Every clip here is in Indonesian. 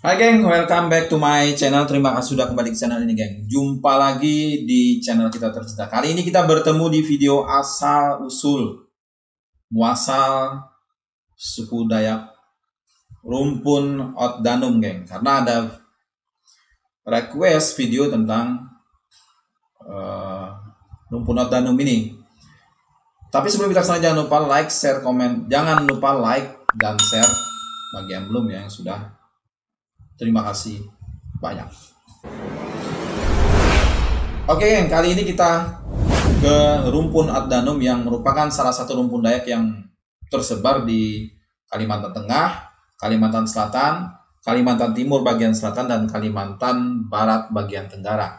Hai geng, welcome back to my channel. Terima kasih sudah kembali ke channel ini geng. Jumpa lagi di channel kita tercinta. Kali ini kita bertemu di video asal usul muasal suku Dayak Rumpun Oddanum geng. Karena ada request video tentang Rumpun Oddanum ini. Tapi sebelum kita kesana jangan lupa like, share, komen. Jangan lupa like dan share bagi yang belum ya, yang sudah. Terima kasih banyak. Oke geng, kali ini kita ke Rumpun Oddanum yang merupakan salah satu rumpun Dayak yang tersebar di Kalimantan Tengah, Kalimantan Selatan, Kalimantan Timur bagian selatan, dan Kalimantan Barat bagian tenggara.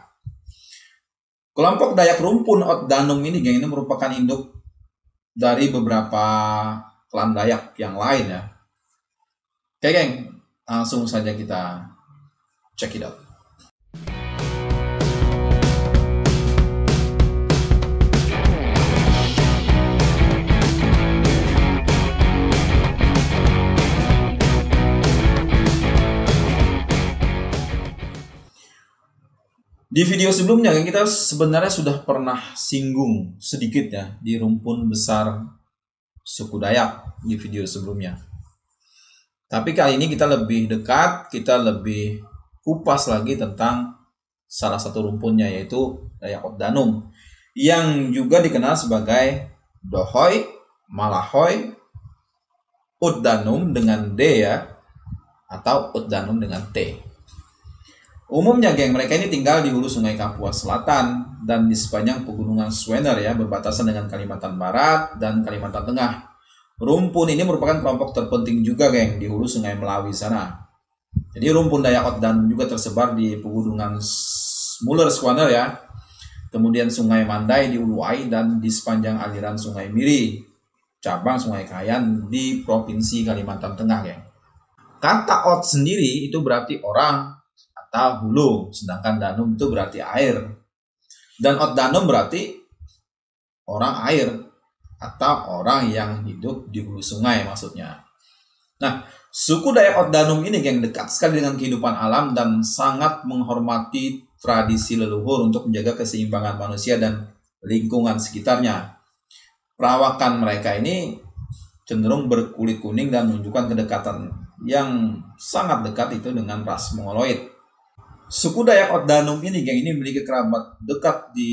Kelompok Dayak Rumpun Oddanum ini geng, ini merupakan induk dari beberapa klan Dayak yang lain ya. Oke geng, langsung saja kita check it out. Di video sebelumnya kita sebenarnya sudah pernah singgung sedikit ya di rumpun besar suku Dayak di video sebelumnya. Tapi kali ini kita lebih dekat, kita lebih kupas lagi tentang salah satu rumpunnya, yaitu Dayak Oddanum, yang juga dikenal sebagai Dohoy, Malahoy, Oddanum dengan D ya, atau Oddanum dengan T. Umumnya geng, mereka ini tinggal di hulu sungai Kapuas Selatan dan di sepanjang pegunungan Swener ya, berbatasan dengan Kalimantan Barat dan Kalimantan Tengah. Rumpun ini merupakan kelompok terpenting juga geng di hulu sungai Melawi sana. Jadi rumpun Dayak Oddanum juga tersebar di pegunungan Smuler Swener ya. Kemudian sungai Mandai di Uluwai dan di sepanjang aliran sungai Miri, cabang sungai Kayan di provinsi Kalimantan Tengah geng. Kata Od sendiri itu berarti orang atau hulu, sedangkan Danum itu berarti air. Dan Oddanum berarti orang air atau orang yang hidup di hulu sungai maksudnya. Nah, suku Dayak Oddanum ini geng dekat sekali dengan kehidupan alam dan sangat menghormati tradisi leluhur untuk menjaga keseimbangan manusia dan lingkungan sekitarnya. Perawakan mereka ini cenderung berkulit kuning dan menunjukkan kedekatan yang sangat dekat itu dengan ras Mongoloid. Suku Dayak Oddanum ini geng ini memiliki kerabat dekat di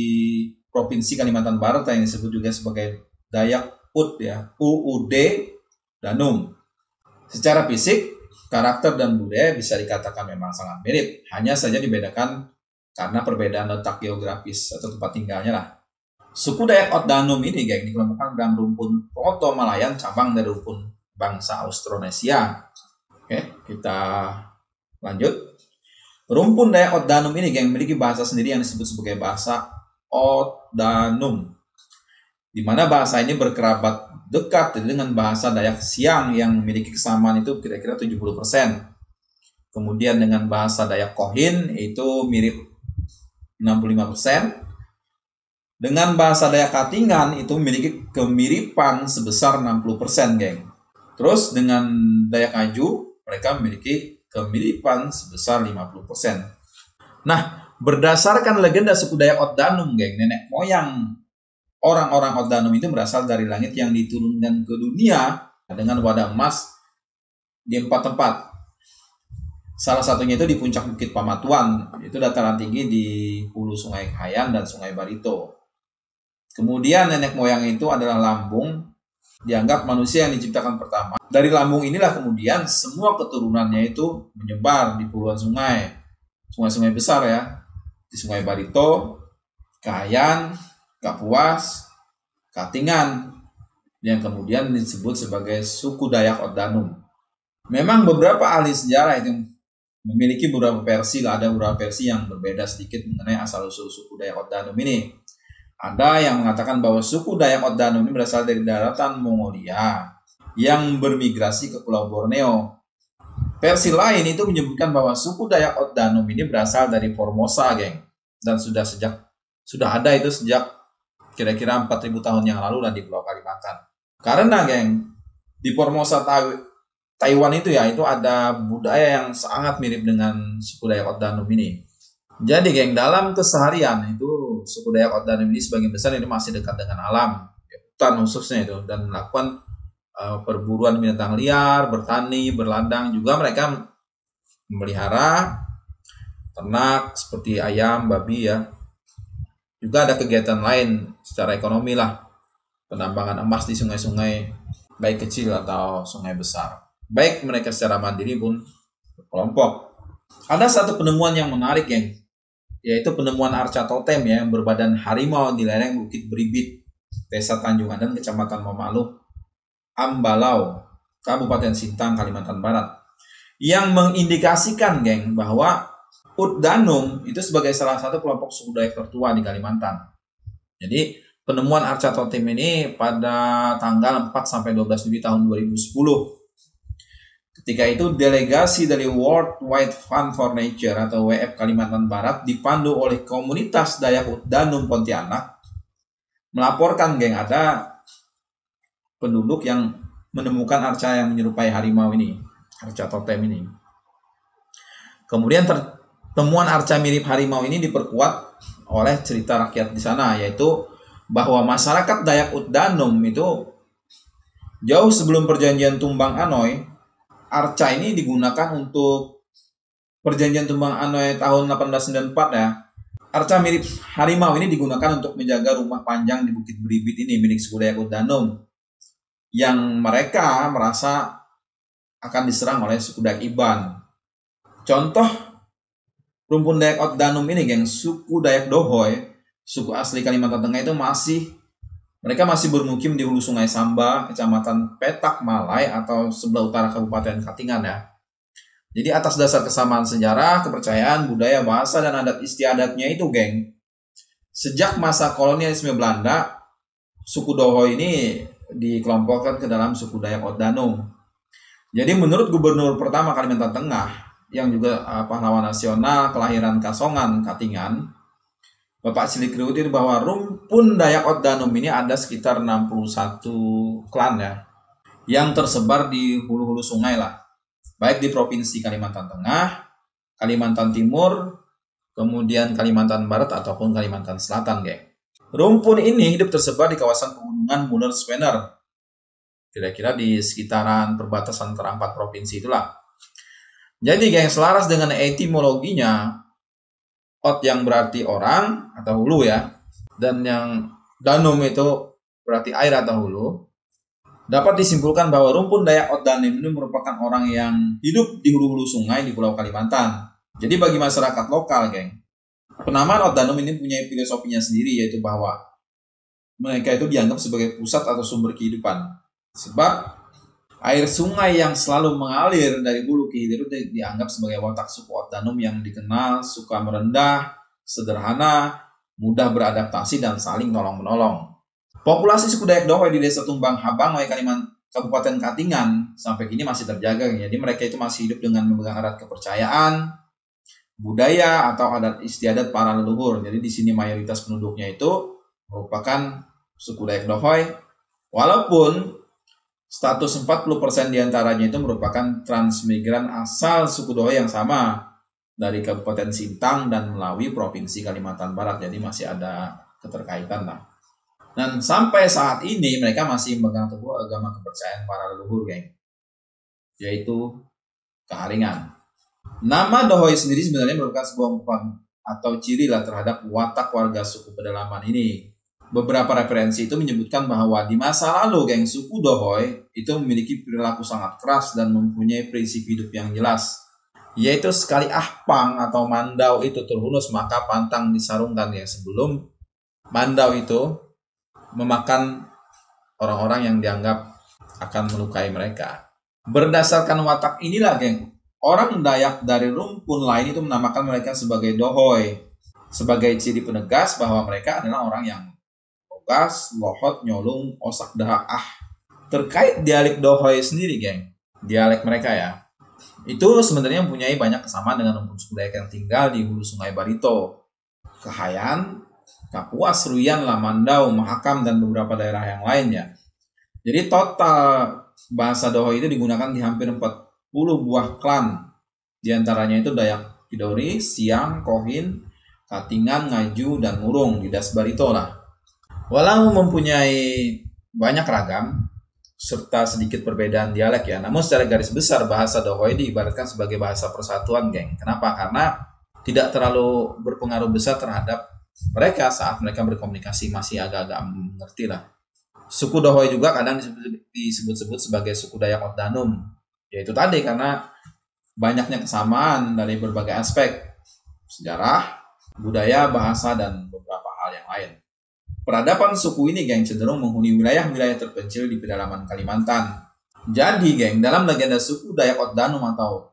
Provinsi Kalimantan Barat yang disebut juga sebagai Dayak Ud ya, UUD Danum. Secara fisik, karakter dan budaya bisa dikatakan memang sangat mirip, hanya saja dibedakan karena perbedaan letak geografis atau tempat tinggalnya lah. Suku Dayak Oddanum ini geng dikelompokkan dalam rumpun Proto-Malayan, cabang dari rumpun bangsa Austronesia. Oke, kita lanjut. Rumpun Dayak Oddanum ini geng memiliki bahasa sendiri yang disebut sebagai bahasa Oddanum, di mana bahasa ini berkerabat dekat dengan bahasa Dayak Siang yang memiliki kesamaan itu kira-kira 70%. Kemudian dengan bahasa Dayak Kohin itu mirip 65%. Dengan bahasa Dayak Katingan itu memiliki kemiripan sebesar 60% geng. Terus dengan Dayak Ngaju mereka memiliki kemiripan sebesar 50%. Nah, berdasarkan legenda suku Dayak Oddanum geng, nenek moyang orang-orang Oddanum itu berasal dari langit yang diturunkan ke dunia dengan wadah emas di 4 tempat. Salah satunya itu di puncak Bukit Pamatuan, itu dataran tinggi di hulu sungai Kayan dan sungai Barito. Kemudian nenek moyang itu adalah lambung, dianggap manusia yang diciptakan pertama. Dari lambung inilah kemudian semua keturunannya itu menyebar di puluhan sungai. Sungai-sungai besar ya, di sungai Barito, Kayan, Kapuas, Katingan, yang kemudian disebut sebagai suku Dayak Oddanum. Memang beberapa ahli sejarah itu memiliki beberapa versi lah, ada beberapa versi yang berbeda sedikit mengenai asal-usul suku Dayak Oddanum ini. Ada yang mengatakan bahwa suku Dayak Oddanum ini berasal dari daratan Mongolia yang bermigrasi ke Pulau Borneo. Versi lain itu menyebutkan bahwa suku Dayak Oddanum ini berasal dari Formosa, geng, dan sudah ada itu sejak kira-kira 4.000 tahun yang lalu dan di Pulau Kalimantan. Karena, geng, di Formosa Taiwan itu ya, itu ada budaya yang sangat mirip dengan suku Dayak Oddanum ini. Jadi geng, dalam keseharian itu suku Dayak Oddanum ini sebagian besar ini masih dekat dengan alam, hutan khususnya itu, dan melakukan perburuan binatang liar, bertani, berladang, juga mereka memelihara ternak seperti ayam, babi ya. Juga ada kegiatan lain secara ekonomi lah, penambangan emas di sungai-sungai baik kecil atau sungai besar. Baik mereka secara mandiri pun berkelompok. Ada satu penemuan yang menarik, geng, yaitu penemuan arca totem ya, yang berbadan harimau di lereng Bukit Beribit, Desa Tanjung Adan, Kecamatan Mamaluh, Ambalau, Kabupaten Sintang, Kalimantan Barat, yang mengindikasikan, geng, bahwa Oddanum itu sebagai salah satu kelompok suku Dayak tertua di Kalimantan. Jadi penemuan arca totem ini pada tanggal 4 sampai 12 Juli tahun 2010. Ketika itu delegasi dari World Wide Fund for Nature atau WF Kalimantan Barat dipandu oleh komunitas Dayak Oddanum Pontianak melaporkan, geng, ada penduduk yang menemukan arca yang menyerupai harimau ini, arca totem ini. Kemudian temuan arca mirip harimau ini diperkuat oleh cerita rakyat di sana, yaitu bahwa masyarakat Dayak Oddanum itu jauh sebelum perjanjian Tumbang Anoy, arca ini digunakan untuk perjanjian Tumbang Anoy tahun 1894 ya. Arca mirip harimau ini digunakan untuk menjaga rumah panjang di Bukit Beribit ini milik suku Dayak Oddanum, yang mereka merasa akan diserang oleh suku Dayak Iban. Contoh rumpun Dayak Oddanum ini, geng, suku Dayak Dohoy, suku asli Kalimantan Tengah itu mereka masih bermukim di hulu Sungai Samba, Kecamatan Petak Malai atau sebelah utara Kabupaten Katingan ya. Jadi atas dasar kesamaan sejarah, kepercayaan, budaya, bahasa, dan adat istiadatnya itu, geng, sejak masa kolonialisme Belanda, suku Dohoy ini dikelompokkan ke dalam suku Dayak Oddanum. Jadi menurut Gubernur pertama Kalimantan Tengah, yang juga pahlawan nasional kelahiran Kasongan, Katingan, Bapak Cilik Riwut, bahwa rumpun Dayak Oddanum ini ada sekitar 61 klan ya, yang tersebar di hulu-hulu sungai lah, baik di Provinsi Kalimantan Tengah, Kalimantan Timur, kemudian Kalimantan Barat ataupun Kalimantan Selatan, geng. Rumpun ini hidup tersebar di kawasan pegunungan Muller-Swener, kira-kira di sekitaran perbatasan antara 4 provinsi itulah. Jadi, geng, selaras dengan etimologinya, Od yang berarti orang atau hulu ya, dan yang danum itu berarti air atau hulu, dapat disimpulkan bahwa rumpun Dayak Oddanum ini merupakan orang yang hidup di hulu-hulu sungai di Pulau Kalimantan. Jadi bagi masyarakat lokal, geng, penamaan Oddanum ini punya filosofinya sendiri, yaitu bahwa mereka itu dianggap sebagai pusat atau sumber kehidupan. Sebab air sungai yang selalu mengalir dari hulu ke hilir dianggap sebagai watak suku Oddanum yang dikenal suka merendah, sederhana, mudah beradaptasi, dan saling tolong-menolong. Populasi suku Dayak Dohoy di Desa Tumbang Habangoy, Kabupaten Katingan sampai kini masih terjaga. Jadi mereka itu masih hidup dengan memegang erat kepercayaan, budaya atau adat istiadat para leluhur. Jadi di sini mayoritas penduduknya itu merupakan suku Dayak Dohoy, walaupun status 40% diantaranya itu merupakan transmigran asal suku Dohoy yang sama dari Kabupaten Sintang dan Melawi, Provinsi Kalimantan Barat. Jadi masih ada keterkaitan lah. Dan sampai saat ini mereka masih memegang teguh agama kepercayaan para leluhur, geng, yaitu keharingan. Nama Dohoy sendiri sebenarnya merupakan sebuah ungkapan atau ciri lah terhadap watak warga suku pedalaman ini. Beberapa referensi itu menyebutkan bahwa di masa lalu, geng, suku Dohoy itu memiliki perilaku sangat keras dan mempunyai prinsip hidup yang jelas, yaitu sekali ahpang atau mandau itu terhunus maka pantang disarungkan, ya, sebelum mandau itu memakan orang-orang yang dianggap akan melukai mereka. Berdasarkan watak inilah, geng, orang Dayak dari rumpun lain itu menamakan mereka sebagai Dohoy, sebagai ciri penegas bahwa mereka adalah orang yang bogas, lohot, nyolong, osak, dahak. Terkait dialek Dohoy sendiri, geng, dialek mereka ya, itu sebenarnya mempunyai banyak kesamaan dengan rumpun suku Dayak yang tinggal di hulu Sungai Barito, Kahayan, Kapuas, Ruyan, Lamandau, Mahakam, dan beberapa daerah yang lainnya. Jadi total bahasa Dayak itu digunakan di hampir 40 buah klan. Di antaranya itu Dayak Tidore, Siang, Kohin, Katingan, Ngaju, dan Murung di Das Barito lah. Walau mempunyai banyak ragam serta sedikit perbedaan dialek ya, namun secara garis besar bahasa Dayak diibaratkan sebagai bahasa persatuan, geng. Kenapa? Karena tidak terlalu berpengaruh besar terhadap mereka saat mereka berkomunikasi, masih agak-agak mengerti lah. Suku Dayak juga kadang disebut-sebut sebagai suku Dayak Oddanum, yaitu tadi karena banyaknya kesamaan dari berbagai aspek sejarah, budaya, bahasa, dan beberapa hal yang lain. Peradaban suku ini, geng, cenderung menghuni wilayah-wilayah terpencil di pedalaman Kalimantan. Jadi, geng, dalam legenda suku Dayak Oddanum atau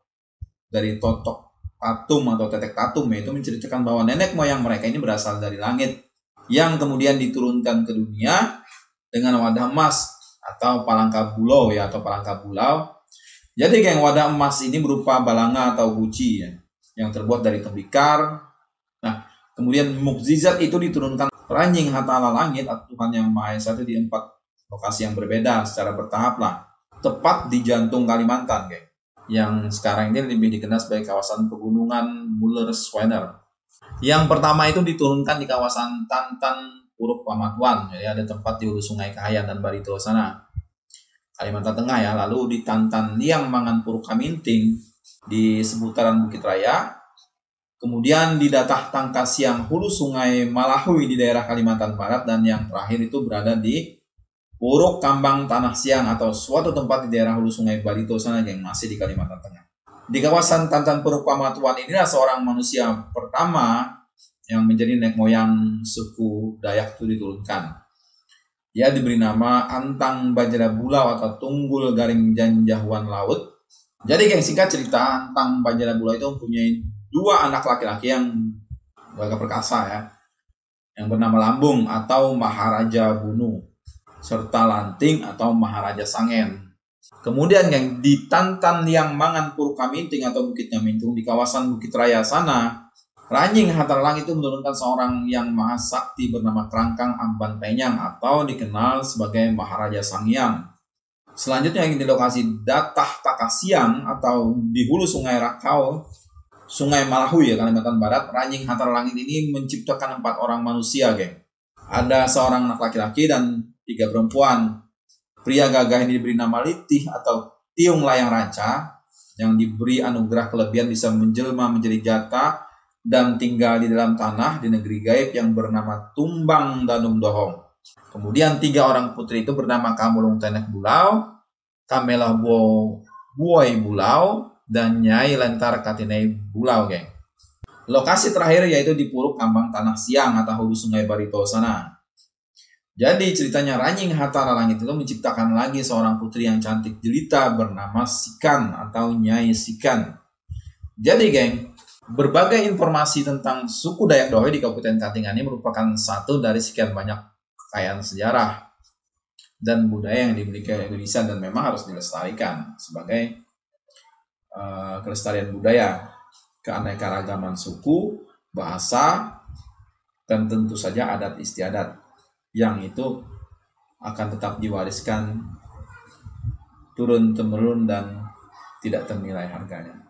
dari Totok Tatum atau Tetek Tatum, yaitu menceritakan bahwa nenek moyang mereka ini berasal dari langit yang kemudian diturunkan ke dunia dengan wadah emas atau palangka bulau ya, atau palangka bulau. Jadi, geng, wadah emas ini berupa balanga atau guci ya, yang terbuat dari tembikar. Nah, kemudian mukjizat itu diturunkan Ranjing Hatala Langit atau Tuhan Yang Maha Esa itu di 4 lokasi yang berbeda secara bertahap lah. Tepat di jantung Kalimantan, geng. Yang sekarang ini lebih dikenal sebagai kawasan pegunungan Muller-Schwener. Yang pertama itu diturunkan di kawasan Tantan Puruk Pamatuan. Jadi ada tempat di hulu Sungai Kahayan dan Barito sana, Kalimantan Tengah ya. Lalu di Tantan Liang Mangan Puruk Kaminting di seputaran Bukit Raya. Kemudian di Datah Tangkasiang hulu Sungai Malahui di daerah Kalimantan Barat. Dan yang terakhir itu berada di Puruk Kambang Tanah Siang atau suatu tempat di daerah hulu Sungai Barito sana yang masih di Kalimantan Tengah. Di kawasan Tantan Puruk Pamatuan inilah seorang manusia pertama yang menjadi nenek moyang suku Dayak itu diturunkan. Dia diberi nama Antang Bajra Bulau atau Tunggul Garing Janjahuan Laut. Jadi, geng, singkat cerita, Antang Bajra Bulau itu mempunyai 2 anak laki-laki yang agak perkasa ya, yang bernama Lambung atau Maharaja Bunu, serta Lanting atau Maharaja Sangen. Kemudian, geng, di Tantan Liang Mangan Puruk Kaminting atau Bukit Kamintung di kawasan Bukit Raya sana, Ranjing Hatala Langit itu menurunkan seorang yang maha sakti bernama Kerangkang Amban Penyang atau dikenal sebagai Maharaja Sangyang. Selanjutnya di lokasi Datah Takasiang atau di hulu Sungai Rakau, Sungai Malahui ya, Kalimantan Barat, Ranjing Hatala Langit ini menciptakan 4 orang manusia, geng. Ada seorang anak laki-laki dan 3 perempuan. Pria gagah ini diberi nama Litih atau Tiung Layang Ranca, yang diberi anugerah kelebihan bisa menjelma menjadi jata dan tinggal di dalam tanah di negeri gaib yang bernama Tumbang Danum Dohong. Kemudian 3 orang putri itu bernama Kamulung Tenek Bulau, Kamelah Buoi Bulau, dan Nyai Lentar Katinei Bulau, geng. Lokasi terakhir yaitu di Puruk Kambang Tanah Siang atau hulu Sungai Barito sana. Jadi ceritanya Ranjing Hatala Langit itu menciptakan lagi seorang putri yang cantik jelita bernama Sikan atau Nyai Sikan. Jadi, geng, berbagai informasi tentang suku Dayak Dayak di Kabupaten Katingan ini merupakan satu dari sekian banyak kekayaan sejarah dan budaya yang dimiliki Indonesia dan memang harus dilestarikan sebagai kelestarian budaya, keanekaragaman suku, bahasa, dan tentu saja adat istiadat yang itu akan tetap diwariskan turun-temurun dan tidak ternilai harganya.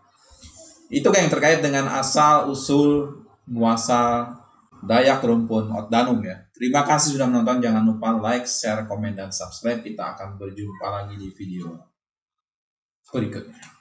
Itu yang terkait dengan asal usul muasal Dayak rumpun Oddanum ya. Terima kasih sudah menonton. Jangan lupa like, share, komen, dan subscribe. Kita akan berjumpa lagi di video berikutnya.